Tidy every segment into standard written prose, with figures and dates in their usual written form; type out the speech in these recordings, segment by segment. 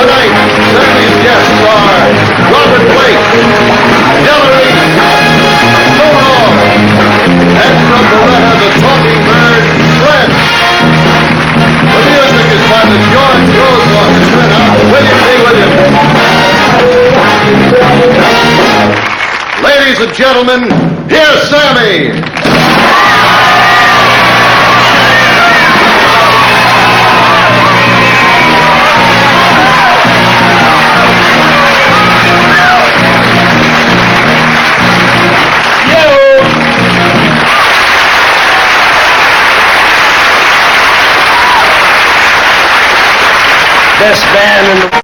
Tonight, Sammy's guests are Robert Blake, Della Reese, and from Beretta, the Talking Bird, Fred. The music is by the George Rose Orchestra. Now, William B. Williams. Ladies and gentlemen, here's Sammy. Best band in the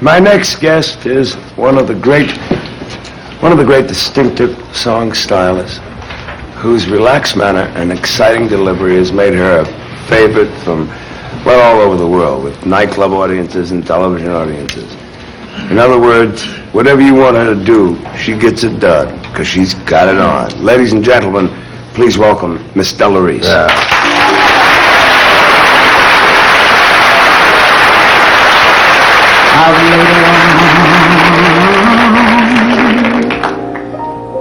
My next guest is one of the great distinctive song stylists whose relaxed manner and exciting delivery has made her a favorite from, well, all over the world with nightclub audiences and television audiences. In other words, whatever you want her to do, she gets it done because she's got it on. Ladies and gentlemen, please welcome Miss Della Reese. Yeah. I've laid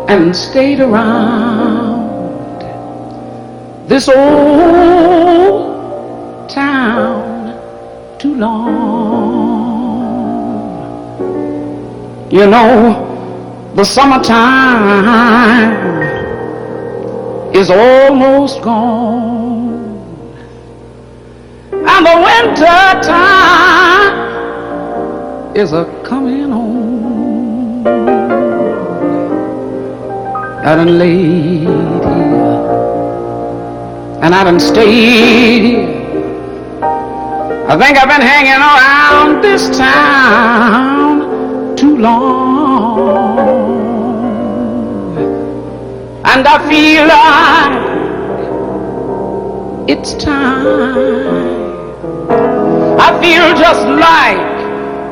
around and stayed around this old town too long. You know, the summertime is almost gone, and the winter time is a coming home. I done laid here and I done stayed here. I think I've been hanging around this town too long, and I feel like it's time. I feel just like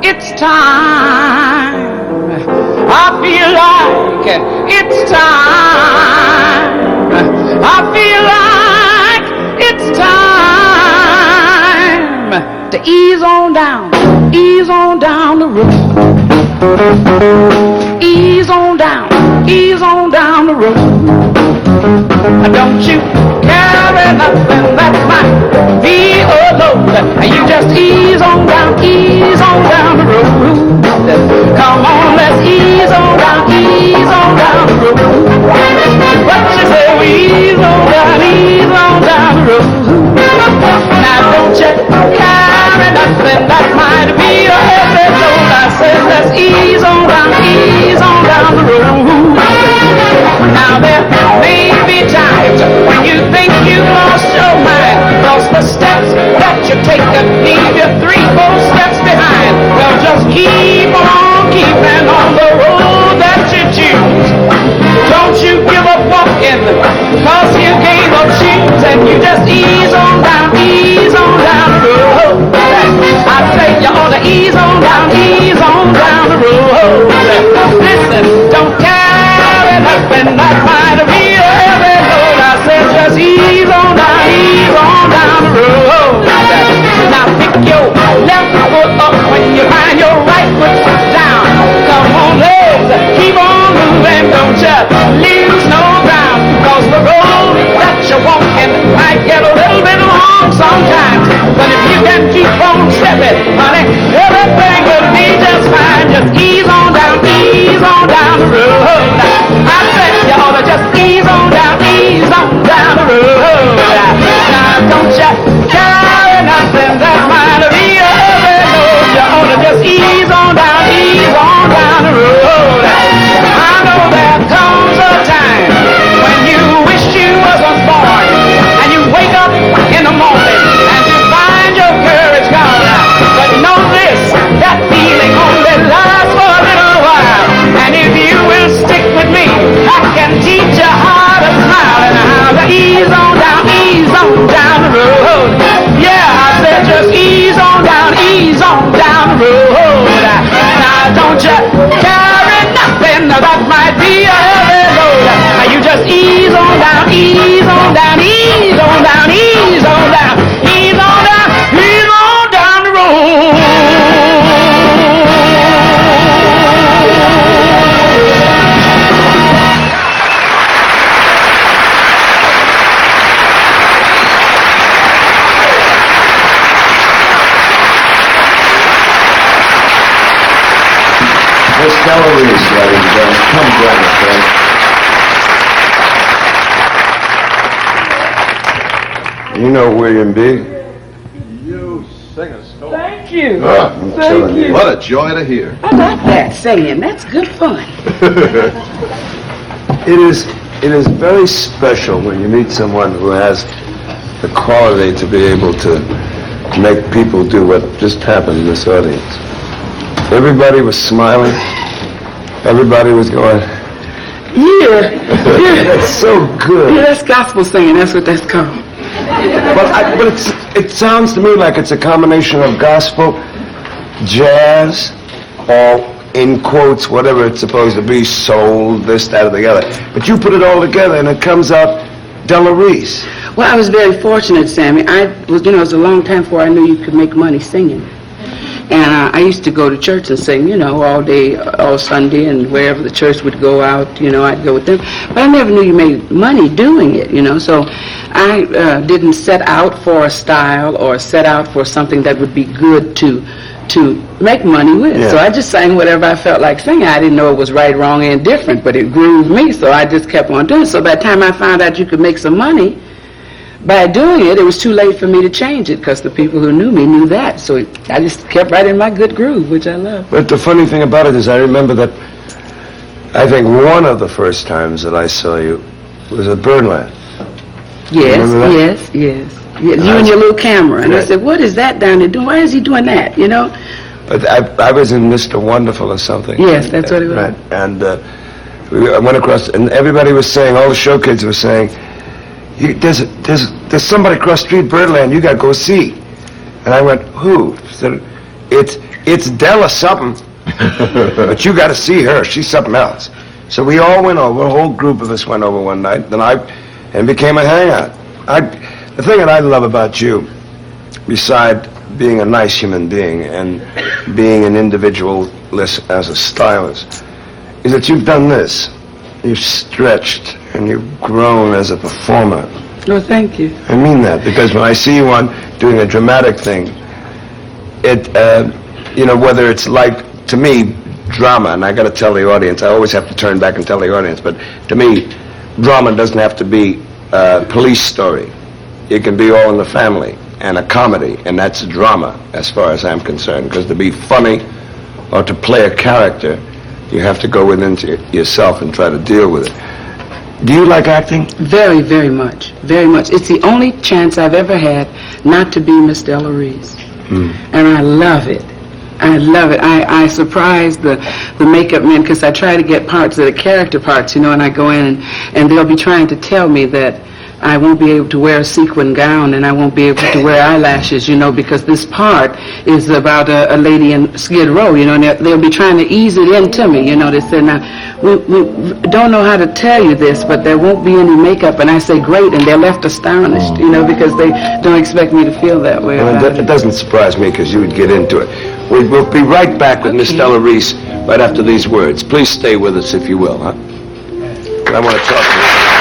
it's time. I feel like it's time. I feel like it's time to ease on down the road. Ease on down the road. Don't you carry nothing that might be a load. You just ease on down the road. Come on, let's ease on down the road. What you say, we ease on down the road. Now don't you carry nothing that might be a heavy load. I said let's ease on down the road. you carry nothing that might be a heavy load. You just ease on down, ease on down, ease on down, ease on down, ease on down, ease on down the road. Miss Della Reese, ladies and gentlemen. Come join us, friends. You know William B. You sing a story. Thank you. I'm telling you. What a joy to hear. I like that singing. That's good fun. It is very special when you meet someone who has the quality to be able to make people do what just happened in this audience. Everybody was smiling. Everybody was going, Yeah. that's so good. Yeah, that's gospel singing. That's what that's called. But it sounds to me like it's a combination of gospel, jazz, or in quotes, whatever it's supposed to be, soul, this, that, or the other. But you put it all together and it comes out Della Reese. Well, I was very fortunate, Sammy. It was a long time before I knew you could make money singing. And I used to go to church and sing, all day, all Sunday, and wherever the church would go out, I'd go with them. But I never knew you made money doing it, So I didn't set out for a style or set out for something that would be good to make money with. Yeah. So I just sang whatever I felt like singing. I didn't know it was right, wrong, and indifferent, but it grooved me, so I just kept on doing it. So by the time I found out you could make some money by doing it, it was too late for me to change it because the people who knew me knew that. So I just kept right in my good groove, which I love. But the funny thing about it is I remember that I think one of the first times that I saw you was at Birdland. Yes, Remember that? yes. You and your little camera. And I Right. said, what is that down there doing? Why is he doing that, But I was in Mr. Wonderful or something. Yes, that's what it was. Right. And I went across, and everybody was saying, all the show kids were saying, there's somebody across the street, Birdland, you got to go see. And I went, who? She said, it's Della something, but you got to see her. She's something else. So we all went over. A whole group of us went over one night, and became a hangout. The thing that I love about you, beside being a nice human being and being an individualist as a stylist, is that you've done this. You've stretched and you've grown as a performer. No, thank you. I mean that, because when I see you on doing a dramatic thing, whether it's like, to me, drama, and I got to tell the audience, I always have to turn back and tell the audience, but to me, drama doesn't have to be a police story. It can be all in the family and a comedy, and that's drama as far as I'm concerned, because to be funny or to play a character, you have to go within yourself and try to deal with it. Do you like acting? Very, very much. Very much. It's the only chance I've ever had not to be Miss Della Reese. And I love it. I love it. I surprise the makeup men because I try to get parts that are character parts, and I go in and they'll be trying to tell me that I won't be able to wear a sequin gown and I won't be able to wear eyelashes, because this part is about a lady in Skid Row, and they'll be trying to ease it into me, They say, now, we don't know how to tell you this, but there won't be any makeup. And I say, great, and they're left astonished, because they don't expect me to feel that way about It it. doesn't surprise me because you would get into it. We'll be right back with Miss Della Reese right after these words. Please stay with us if you will, huh? I want to talk to you.